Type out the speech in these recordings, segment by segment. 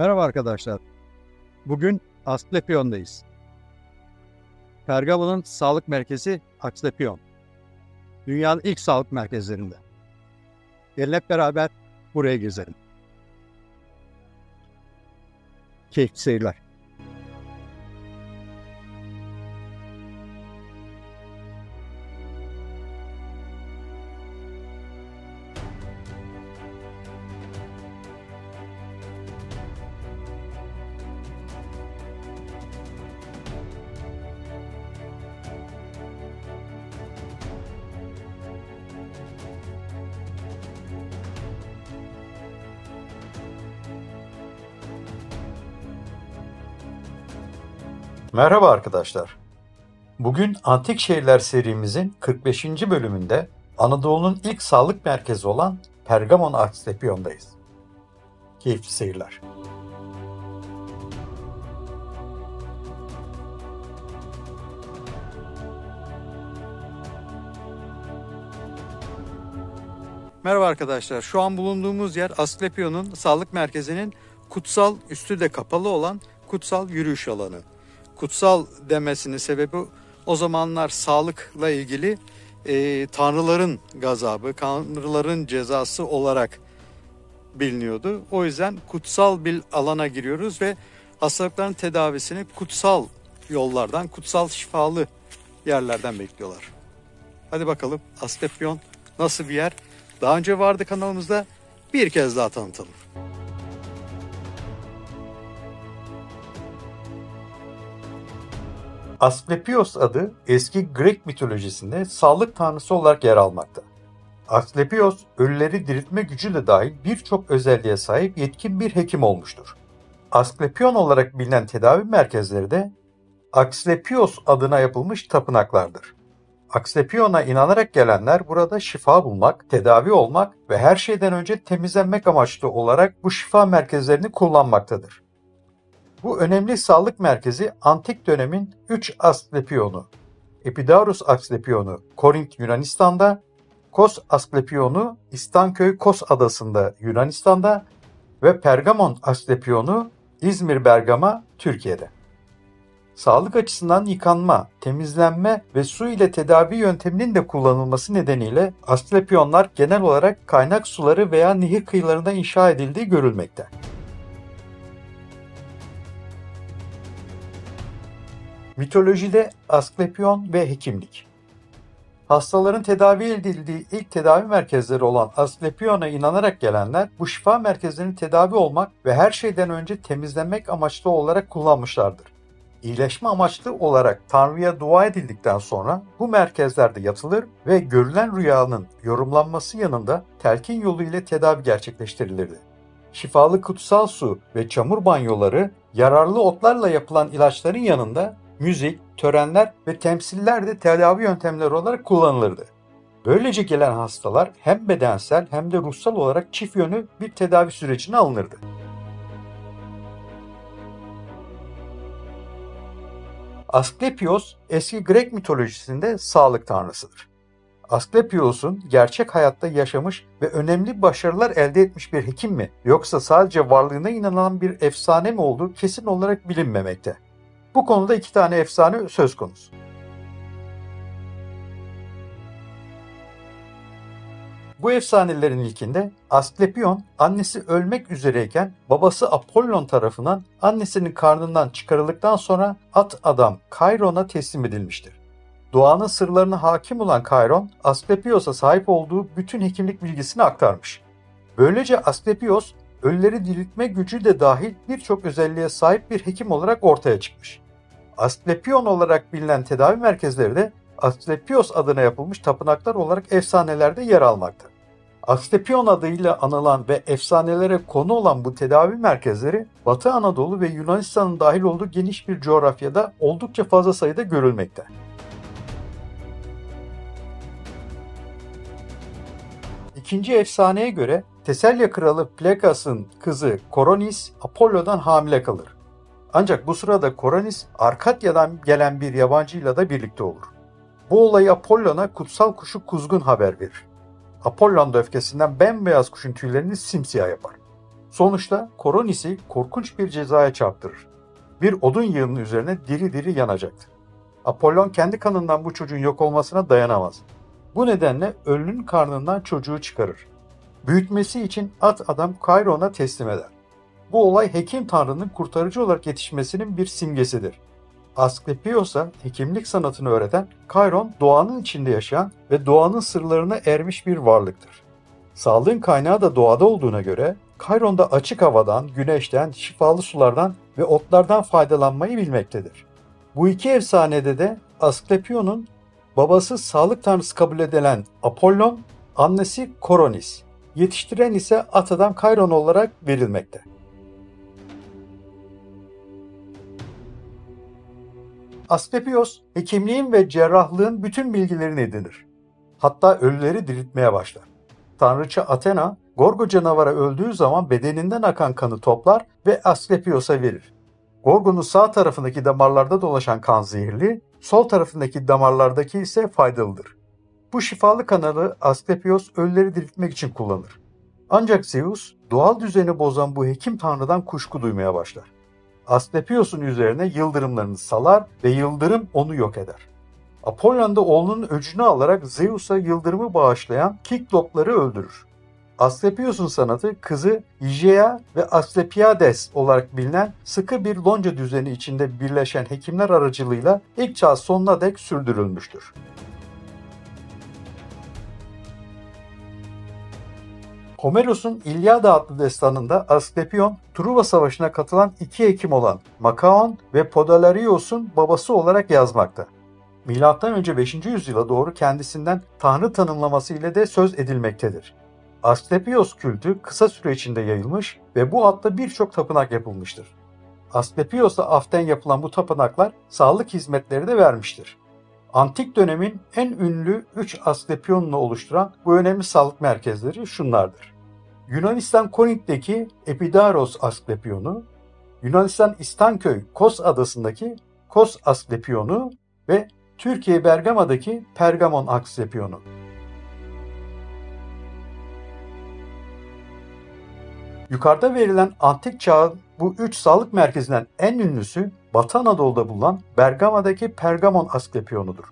Merhaba arkadaşlar. Bugün Asklepion'dayız. Pergamon'un sağlık merkezi Asklepion. Dünyanın ilk sağlık merkezlerinde. Gelin hep beraber buraya gezelim. Keyifli seyirler. Merhaba arkadaşlar. Bugün Antik Şehirler serimizin 45. bölümünde Anadolu'nun ilk sağlık merkezi olan Pergamon Asklepion'dayız. Keyifli seyirler. Merhaba arkadaşlar. Şu an bulunduğumuz yer Asklepion'un sağlık merkezinin kutsal, üstü de kapalı olan kutsal yürüyüş alanı. Kutsal demesinin sebebi o zamanlar sağlıkla ilgili tanrıların gazabı, tanrıların cezası olarak biliniyordu. O yüzden kutsal bir alana giriyoruz ve hastalıkların tedavisini kutsal yollardan, kutsal şifalı yerlerden bekliyorlar. Hadi bakalım Asklepion nasıl bir yer? Daha önce vardı kanalımızda, bir kez daha tanıtalım. Asklepios adı eski Grek mitolojisinde sağlık tanrısı olarak yer almakta. Asklepios, ölüleri diriltme gücüyle dahil birçok özelliğe sahip yetkin bir hekim olmuştur. Asklepion olarak bilinen tedavi merkezleri de Asklepios adına yapılmış tapınaklardır. Asklepion'a inanarak gelenler burada şifa bulmak, tedavi olmak ve her şeyden önce temizlenmek amaçlı olarak bu şifa merkezlerini kullanmaktadır. Bu önemli sağlık merkezi antik dönemin 3 Asklepion'u, Epidaurus Asklepion'u Korint Yunanistan'da, Kos Asklepion'u İstanköy Kos Adası'nda Yunanistan'da ve Pergamon Asklepion'u İzmir Bergama Türkiye'de. Sağlık açısından yıkanma, temizlenme ve su ile tedavi yönteminin de kullanılması nedeniyle Asklepionlar genel olarak kaynak suları veya nehir kıyılarında inşa edildiği görülmekte. Mitolojide Asklepion ve hekimlik. Hastaların tedavi edildiği ilk tedavi merkezleri olan Asklepion'a inanarak gelenler bu şifa merkezlerini tedavi olmak ve her şeyden önce temizlenmek amaçlı olarak kullanmışlardır. İyileşme amaçlı olarak Tanrı'ya dua edildikten sonra bu merkezlerde yatılır ve görülen rüyanın yorumlanması yanında telkin yolu ile tedavi gerçekleştirilirdi. Şifalı kutsal su ve çamur banyoları, yararlı otlarla yapılan ilaçların yanında müzik, törenler ve temsiller de tedavi yöntemleri olarak kullanılırdı. Böylece gelen hastalar hem bedensel hem de ruhsal olarak çift yönlü bir tedavi sürecine alınırdı. Asklepios, eski Grek mitolojisinde sağlık tanrısıdır. Asklepios'un gerçek hayatta yaşamış ve önemli başarılar elde etmiş bir hekim mi, yoksa sadece varlığına inanılan bir efsane mi olduğu kesin olarak bilinmemekte. Bu konuda 2 tane efsane söz konusu. Bu efsanelerin ilkinde Asklepion annesi ölmek üzereyken babası Apollon tarafından annesinin karnından çıkarıldıktan sonra at adam Kairon'a teslim edilmiştir. Doğanın sırlarına hakim olan Kairon, Asklepios'a sahip olduğu bütün hekimlik bilgisini aktarmış. Böylece Asklepios, ölüleri diriltme gücü de dahil birçok özelliğe sahip bir hekim olarak ortaya çıkmış. Asklepion olarak bilinen tedavi merkezleri de Asklepios adına yapılmış tapınaklar olarak efsanelerde yer almakta. Asklepion adıyla anılan ve efsanelere konu olan bu tedavi merkezleri Batı Anadolu ve Yunanistan'ın dahil olduğu geniş bir coğrafyada oldukça fazla sayıda görülmekte. İkinci efsaneye göre Teselya kralı Plekas'ın kızı Koronis Apollo'dan hamile kalır. Ancak bu sırada Koronis Arkadya'dan gelen bir yabancıyla da birlikte olur. Bu olayı Apollon'a kutsal kuşu Kuzgun haber verir. Apollon da öfkesinden bembeyaz kuşun tüylerini simsiyah yapar. Sonuçta Koronis'i korkunç bir cezaya çarptırır. Bir odun yığının üzerine diri diri yanacaktı. Apollon kendi kanından bu çocuğun yok olmasına dayanamaz. Bu nedenle ölünün karnından çocuğu çıkarır. Büyütmesi için at adam Kairon'a teslim eder. Bu olay hekim tanrının kurtarıcı olarak yetişmesinin bir simgesidir. Asklepios'a hekimlik sanatını öğreten Kairon, doğanın içinde yaşayan ve doğanın sırlarına ermiş bir varlıktır. Sağlığın kaynağı da doğada olduğuna göre Kairon da açık havadan, güneşten, şifalı sulardan ve otlardan faydalanmayı bilmektedir. Bu iki efsanede de Asklepion'un babası sağlık tanrısı kabul edilen Apollon, annesi Koronis, yetiştiren ise at adam Kairon olarak verilmekte. Asklepios, hekimliğin ve cerrahlığın bütün bilgilerini edinir. Hatta ölüleri diriltmeye başlar. Tanrıça Athena, Gorgo canavarı öldüğü zaman bedeninden akan kanı toplar ve Asklepios'a verir. Gorgo'nun sağ tarafındaki damarlarda dolaşan kan zehirli, sol tarafındaki damarlardaki ise faydalıdır. Bu şifalı kanalı Asklepios ölüleri diriltmek için kullanır. Ancak Zeus, doğal düzeni bozan bu hekim tanrıdan kuşku duymaya başlar. Asklepios'un üzerine yıldırımlarını salar ve yıldırım onu yok eder. Apollon da oğlunun öcünü alarak Zeus'a yıldırımı bağışlayan Kiklopları öldürür. Asklepios'un sanatı kızı Hygieia ve Asklepiades olarak bilinen sıkı bir lonca düzeni içinde birleşen hekimler aracılığıyla ilk çağ sonuna dek sürdürülmüştür. Homeros'un İlyada adlı destanında Asklepion, Truva Savaşı'na katılan iki hekim olan Makaon ve Podalirios'un babası olarak yazmakta. M.Ö. 5. yüzyıla doğru kendisinden tanrı tanımlaması ile de söz edilmektedir. Asklepios kültü kısa süre içinde yayılmış ve bu adla birçok tapınak yapılmıştır. Asklepios'a aften yapılan bu tapınaklar sağlık hizmetleri de vermiştir. Antik dönemin en ünlü 3 Asklepion'unu oluşturan bu önemli sağlık merkezleri şunlardır. Yunanistan Korint'teki Epidaros Asklepion'u, Yunanistan İstanköy Kos adasındaki Kos Asklepion'u ve Türkiye Bergama'daki Pergamon Asklepion'u. Yukarıda verilen antik çağın bu 3 sağlık merkezinden en ünlüsü Batı Anadolu'da bulunan Bergama'daki Pergamon Asklepion'udur.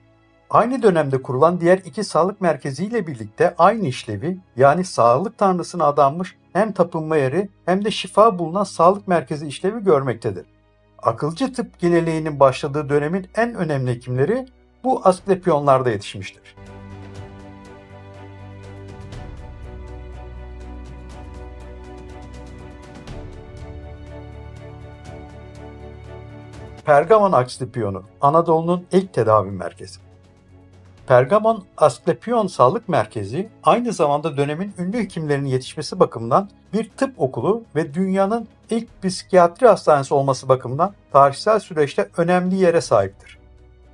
Aynı dönemde kurulan diğer iki sağlık merkeziyle birlikte aynı işlevi, yani sağlık tanrısına adanmış hem tapınma yeri hem de şifa bulunan sağlık merkezi işlevi görmektedir. Akılcı tıp geleneğinin başladığı dönemin en önemli hekimleri bu Asklepionlarda yetişmiştir. Pergamon Asklepionu, Anadolu'nun ilk tedavi merkezi. Pergamon Asklepion Sağlık Merkezi aynı zamanda dönemin ünlü hekimlerinin yetişmesi bakımından bir tıp okulu ve dünyanın ilk psikiyatri hastanesi olması bakımından tarihsel süreçte önemli yere sahiptir.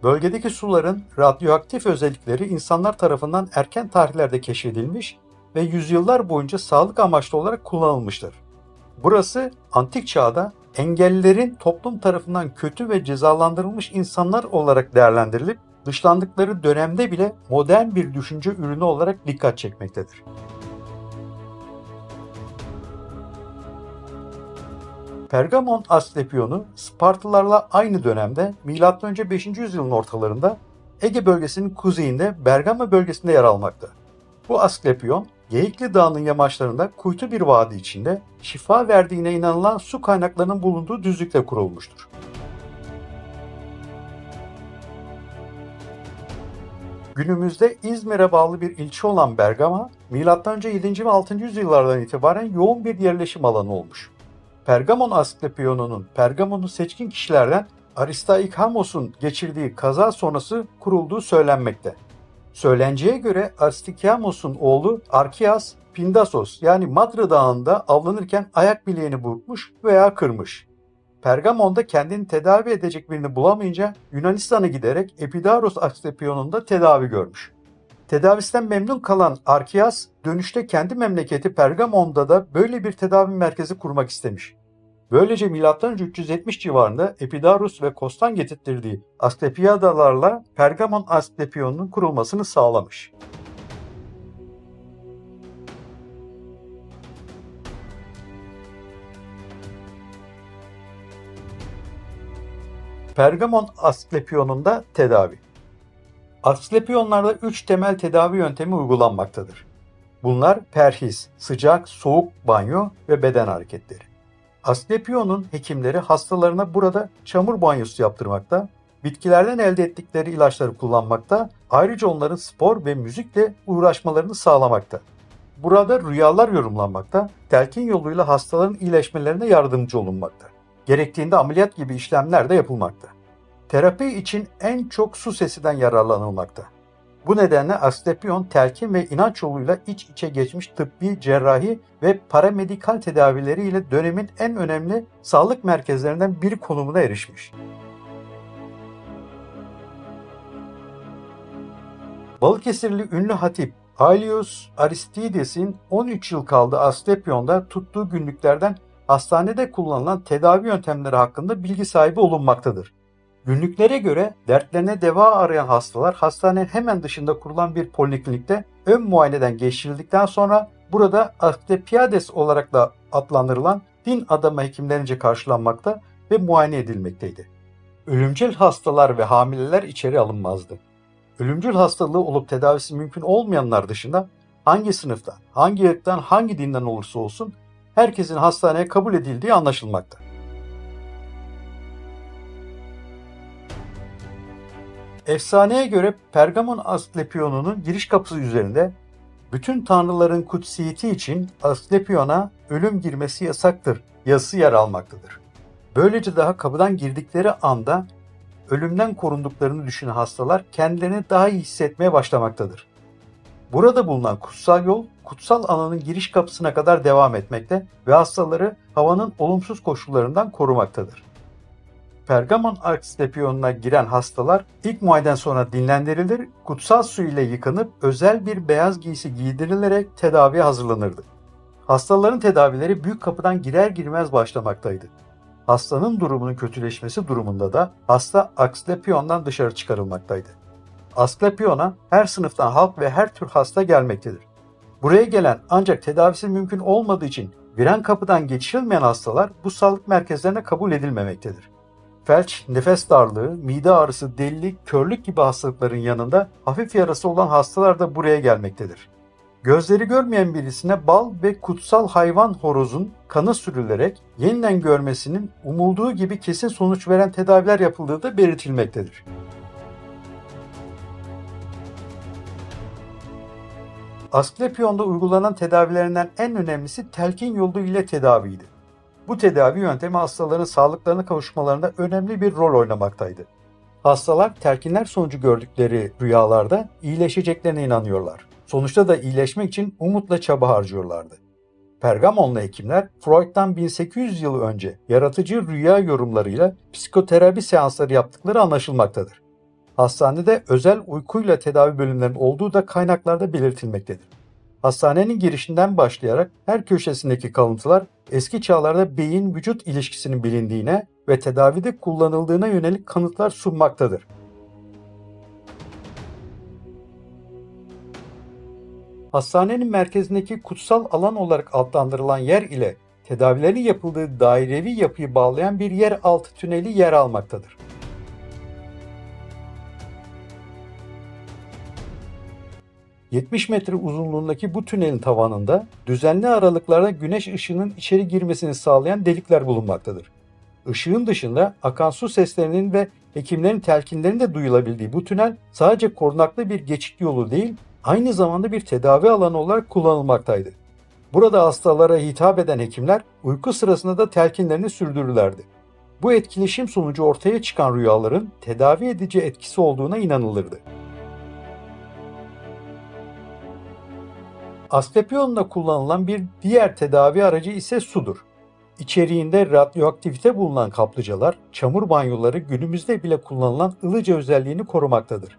Bölgedeki suların radyoaktif özellikleri insanlar tarafından erken tarihlerde keşfedilmiş ve yüzyıllar boyunca sağlık amaçlı olarak kullanılmıştır. Burası antik çağda engellilerin toplum tarafından kötü ve cezalandırılmış insanlar olarak değerlendirilip dışlandıkları dönemde bile modern bir düşünce ürünü olarak dikkat çekmektedir. Pergamon Asklepionu, Spartalılarla aynı dönemde M.Ö. 5. yüzyılın ortalarında Ege bölgesinin kuzeyinde Bergama bölgesinde yer almakta. Bu Asklepion, Geyikli Dağı'nın yamaçlarında kuytu bir vadi içinde şifa verdiğine inanılan su kaynaklarının bulunduğu düzlükte kurulmuştur. Günümüzde İzmir'e bağlı bir ilçe olan Bergama, M.Ö. 7. ve 6. yüzyıllardan itibaren yoğun bir yerleşim alanı olmuş. Pergamon Asklepionu'nun Pergamon'un seçkin kişilerden Aristaikhamos'un geçirdiği kaza sonrası kurulduğu söylenmekte. Söylenceye göre Aristaikhamos'un oğlu Arkias, Pindasos yani Madra Dağı'nda avlanırken ayak bileğini burkmuş veya kırmış. Pergamon'da kendini tedavi edecek birini bulamayınca Yunanistan'a giderek Epidaros Asklepion'unda tedavi görmüş. Tedavisinden memnun kalan Arkias, dönüşte kendi memleketi Pergamon'da da böyle bir tedavi merkezi kurmak istemiş. Böylece M.Ö. 370 civarında Epidaros ve Kos'tan getirttirdiği Asklepiadalarla Pergamon Asklepion'un kurulmasını sağlamış. Pergamon Asklepionunda tedavi. Asklepionlarda 3 temel tedavi yöntemi uygulanmaktadır. Bunlar perhiz, sıcak, soğuk banyo ve beden hareketleri. Asklepion'un hekimleri hastalarına burada çamur banyosu yaptırmakta, bitkilerden elde ettikleri ilaçları kullanmakta, ayrıca onların spor ve müzikle uğraşmalarını sağlamakta. Burada rüyalar yorumlanmakta, telkin yoluyla hastaların iyileşmelerine yardımcı olunmakta. Gerektiğinde ameliyat gibi işlemler de yapılmakta. Terapi için en çok su sesinden yararlanılmakta. Bu nedenle Asklepion telkin ve inanç yoluyla iç içe geçmiş tıbbi, cerrahi ve paramedikal tedavileriyle dönemin en önemli sağlık merkezlerinden biri konumuna erişmiş. Balıkesirli ünlü hatip Aelius Aristides'in 13 yıl kaldığı Asklepion'da tuttuğu günlüklerden hastanede kullanılan tedavi yöntemleri hakkında bilgi sahibi olunmaktadır. Günlüklere göre dertlerine deva arayan hastalar hastanenin hemen dışında kurulan bir poliklinikte ön muayeneden geçirildikten sonra burada Asklepiades olarak da adlandırılan din adamı hekimlerince karşılanmakta ve muayene edilmekteydi. Ölümcül hastalar ve hamileler içeri alınmazdı. Ölümcül hastalığı olup tedavisi mümkün olmayanlar dışında hangi sınıftan, hangi ırktan, hangi dinden olursa olsun herkesin hastaneye kabul edildiği anlaşılmakta. Efsaneye göre Pergamon Asklepion'un giriş kapısı üzerinde bütün tanrıların kutsiyeti için Asklepion'a ölüm girmesi yasaktır yazısı yer almaktadır. Böylece daha kapıdan girdikleri anda ölümden korunduklarını düşünen hastalar kendilerini daha iyi hissetmeye başlamaktadır. Burada bulunan kutsal yol, kutsal alanın giriş kapısına kadar devam etmekte ve hastaları havanın olumsuz koşullarından korumaktadır. Pergamon Asklepion'una giren hastalar ilk muayeneden sonra dinlendirilir, kutsal su ile yıkanıp özel bir beyaz giysi giydirilerek tedaviye hazırlanırdı. Hastaların tedavileri büyük kapıdan girer girmez başlamaktaydı. Hastanın durumunun kötüleşmesi durumunda da hasta Asklepion'dan dışarı çıkarılmaktaydı. Asklepion'a her sınıftan halk ve her tür hasta gelmektedir. Buraya gelen ancak tedavisi mümkün olmadığı için giren kapıdan geçirilmeyen hastalar bu sağlık merkezlerine kabul edilmemektedir. Felç, nefes darlığı, mide ağrısı, delilik, körlük gibi hastalıkların yanında hafif yarası olan hastalar da buraya gelmektedir. Gözleri görmeyen birisine bal ve kutsal hayvan horozun kanı sürülerek yeniden görmesinin umulduğu gibi kesin sonuç veren tedaviler yapıldığı da belirtilmektedir. Asklepion'da uygulanan tedavilerinden en önemlisi telkin yolu ile tedaviydi. Bu tedavi yöntemi hastaların sağlıklarına kavuşmalarında önemli bir rol oynamaktaydı. Hastalar telkinler sonucu gördükleri rüyalarda iyileşeceklerine inanıyorlar. Sonuçta da iyileşmek için umutla çaba harcıyorlardı. Pergamonlu hekimler Freud'dan 1800 yıl önce yaratıcı rüya yorumlarıyla psikoterapi seansları yaptıkları anlaşılmaktadır. Hastanede özel uykuyla tedavi bölümlerinin olduğu da kaynaklarda belirtilmektedir. Hastanenin girişinden başlayarak her köşesindeki kalıntılar eski çağlarda beyin-vücut ilişkisinin bilindiğine ve tedavide kullanıldığına yönelik kanıtlar sunmaktadır. Hastanenin merkezindeki kutsal alan olarak adlandırılan yer ile tedavilerin yapıldığı dairevi yapıyı bağlayan bir yeraltı tüneli yer almaktadır. ...70 metre uzunluğundaki bu tünelin tavanında düzenli aralıklarla güneş ışığının içeri girmesini sağlayan delikler bulunmaktadır. Işığın dışında akan su seslerinin ve hekimlerin telkinlerinin de duyulabildiği bu tünel sadece korunaklı bir geçit yolu değil, aynı zamanda bir tedavi alanı olarak kullanılmaktaydı. Burada hastalara hitap eden hekimler uyku sırasında da telkinlerini sürdürürlerdi. Bu etkileşim sonucu ortaya çıkan rüyaların tedavi edici etkisi olduğuna inanılırdı. Asklepion'da kullanılan bir diğer tedavi aracı ise sudur. İçeriğinde radyoaktivite bulunan kaplıcalar, çamur banyoları günümüzde bile kullanılan ılıca özelliğini korumaktadır.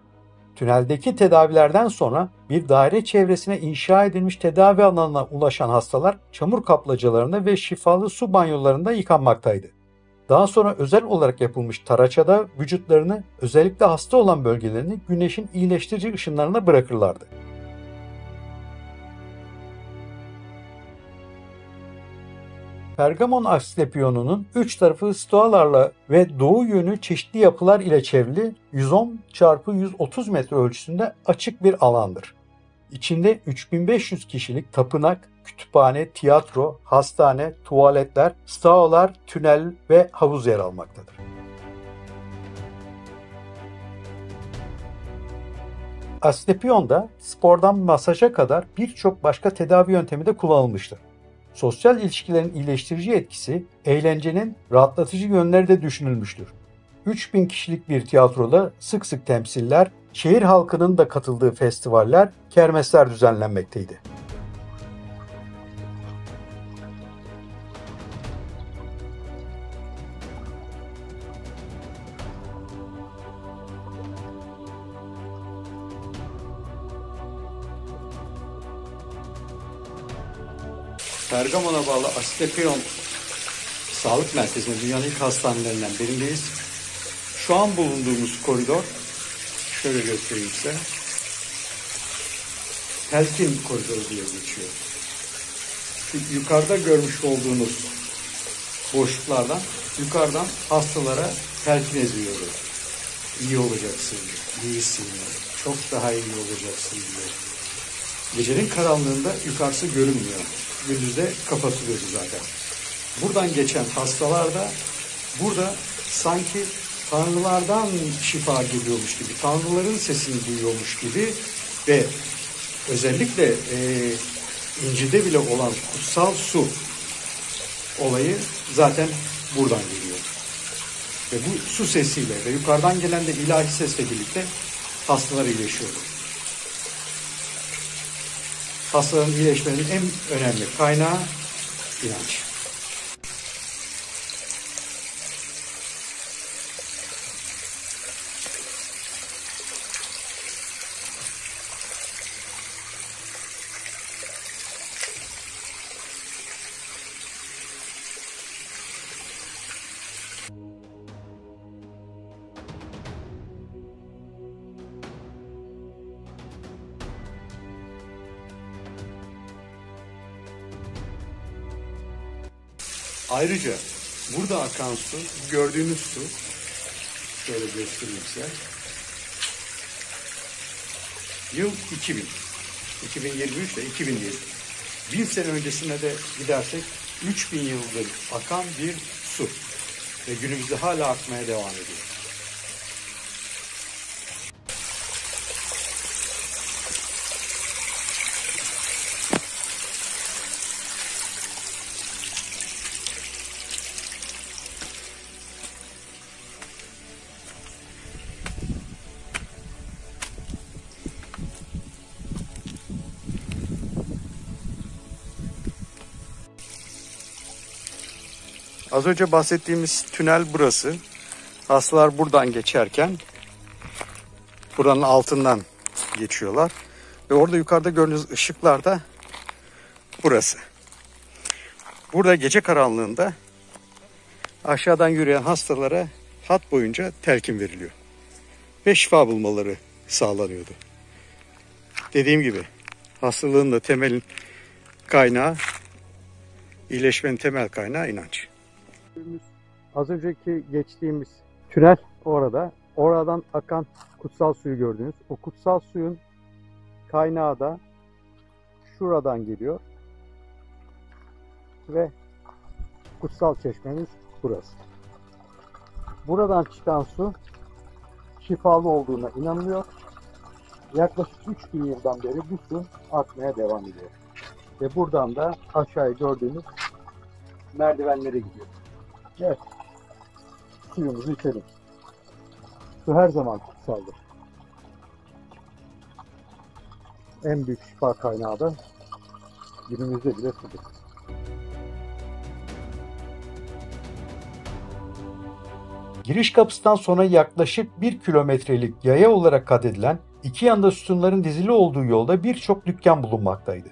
Tüneldeki tedavilerden sonra bir daire çevresine inşa edilmiş tedavi alanına ulaşan hastalar çamur kaplıcalarında ve şifalı su banyolarında yıkanmaktaydı. Daha sonra özel olarak yapılmış taraçada vücutlarını, özellikle hasta olan bölgelerini güneşin iyileştirici ışınlarına bırakırlardı. Pergamon Asklepionunun üç tarafı stoalarla ve doğu yönü çeşitli yapılar ile çevrili 110 × 130 metre ölçüsünde açık bir alandır. İçinde 3500 kişilik tapınak, kütüphane, tiyatro, hastane, tuvaletler, staolar, tünel ve havuz yer almaktadır. Asklepion'da spordan masaja kadar birçok başka tedavi yöntemi de kullanılmıştır. Sosyal ilişkilerin iyileştirici etkisi, eğlencenin rahatlatıcı yönleri de düşünülmüştür. 3000 kişilik bir tiyatroda sık sık temsiller, şehir halkının da katıldığı festivaller, kermesler düzenlenmekteydi. Pergamon'a bağlı Asklepion Sağlık Merkezi'nde dünyanın ilk hastanelerinden birindeyiz. Şu an bulunduğumuz koridor, şöyle göstereyim size, telkin koridoru diye geçiyor. Şu yukarıda görmüş olduğunuz boşluklardan yukarıdan hastalara telkin ediyoruz. İyi olacaksın, iyisin, çok daha iyi olacaksın diye. Gecenin karanlığında yukarısı görünmüyor. Gündüzde kapatılıyordu zaten. Buradan geçen hastalar da burada sanki tanrılardan şifa geliyormuş gibi, tanrıların sesini duyuyormuş gibi ve özellikle İncil'de bile olan kutsal su olayı zaten buradan geliyor. Ve bu su sesiyle ve yukarıdan gelen de ilahi sesle birlikte hastalar iyileşiyordu. Hastaların iyileşmenin en önemli kaynağı inanç. Ayrıca burada akan su, gördüğünüz su, şöyle göstereyim size. Yıl 2000, 2023 ile 2000 değil. 1000 sene öncesine de gidersek 3000 yıldır akan bir su ve günümüzde hala akmaya devam ediyor. Az önce bahsettiğimiz tünel burası. Hastalar buradan geçerken buranın altından geçiyorlar. Ve orada yukarıda gördüğünüz ışıklar da burası. Burada gece karanlığında aşağıdan yürüyen hastalara hat boyunca telkin veriliyor. Ve şifa bulmaları sağlanıyordu. Dediğim gibi hastalığın da temel kaynağı, iyileşmenin temel kaynağı inanç. Az önceki geçtiğimiz tünel orada. Oradan akan kutsal suyu gördünüz. O kutsal suyun kaynağı da şuradan geliyor. Ve kutsal çeşmemiz burası. Buradan çıkan su şifalı olduğuna inanılıyor. Yaklaşık 3000 yıldan beri bu su akmaya devam ediyor. Ve buradan da aşağıya gördüğünüz merdivenlere gidiyor. Evet. Suyumuzu içelim. Su her zaman kutsaldır. En büyük şifa kaynağı da günümüzde bile sudur. Giriş kapısından sonra yaklaşık 1 kilometrelik yaya olarak kat edilen, iki yanda sütunların dizili olduğu yolda birçok dükkan bulunmaktaydı.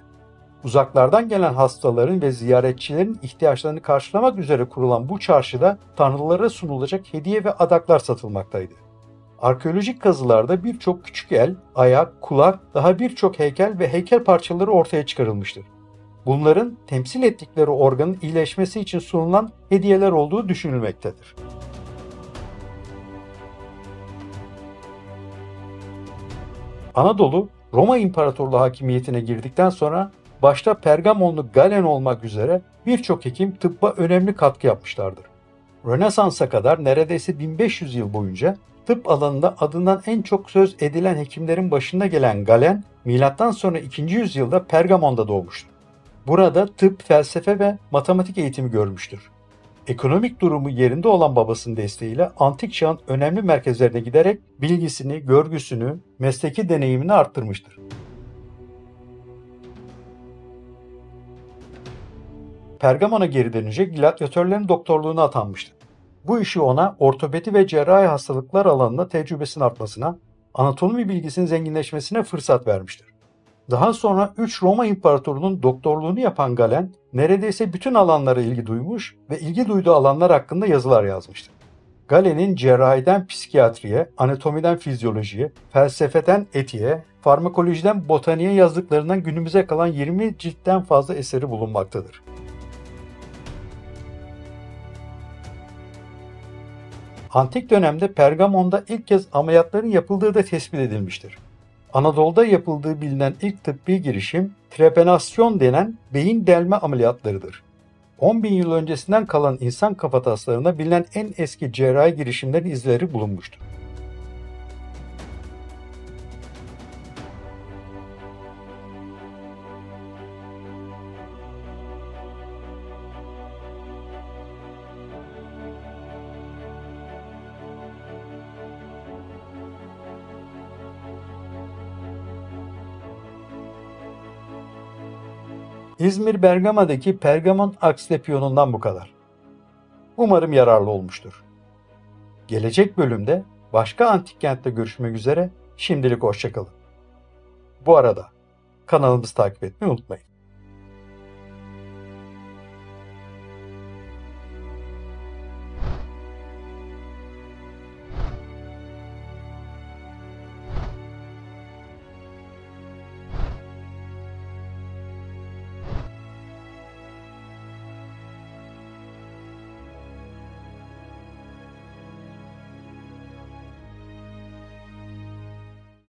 Uzaklardan gelen hastaların ve ziyaretçilerin ihtiyaçlarını karşılamak üzere kurulan bu çarşıda tanrılara sunulacak hediye ve adaklar satılmaktaydı. Arkeolojik kazılarda birçok küçük el, ayak, kulak, daha birçok heykel ve heykel parçaları ortaya çıkarılmıştır. Bunların temsil ettikleri organın iyileşmesi için sunulan hediyeler olduğu düşünülmektedir. Anadolu, Roma İmparatorluğu hakimiyetine girdikten sonra başta Pergamonlu Galen olmak üzere birçok hekim tıbba önemli katkı yapmışlardır. Rönesans'a kadar neredeyse 1500 yıl boyunca tıp alanında adından en çok söz edilen hekimlerin başında gelen Galen, milattan sonra 2. yüzyılda Pergamon'da doğmuştur. Burada tıp, felsefe ve matematik eğitimi görmüştür. Ekonomik durumu yerinde olan babasının desteğiyle antik çağın önemli merkezlerine giderek bilgisini, görgüsünü, mesleki deneyimini arttırmıştır. Pergamon'a geri dönünce gladyatörlerin doktorluğuna atanmıştır. Bu işi ona ortopedi ve cerrahi hastalıklar alanında tecrübesinin artmasına, anatomi bilgisinin zenginleşmesine fırsat vermiştir. Daha sonra 3 Roma İmparatorluğu'nun doktorluğunu yapan Galen, neredeyse bütün alanlara ilgi duymuş ve ilgi duyduğu alanlar hakkında yazılar yazmıştır. Galen'in cerrahiden psikiyatriye, anatomiden fizyolojiye, felsefeden etiğe, farmakolojiden botaniğe yazdıklarından günümüze kalan 20 ciltten fazla eseri bulunmaktadır. Antik dönemde Pergamon'da ilk kez ameliyatların yapıldığı da tespit edilmiştir. Anadolu'da yapıldığı bilinen ilk tıbbi girişim trepanasyon denen beyin delme ameliyatlarıdır. 10.000 yıl öncesinden kalan insan kafataslarında bilinen en eski cerrahi girişimlerin izleri bulunmuştur. İzmir Bergama'daki Pergamon Asklepion'undan bu kadar. Umarım yararlı olmuştur. Gelecek bölümde başka antik kentte görüşmek üzere, şimdilik hoşça kalın. Bu arada kanalımızı takip etmeyi unutmayın.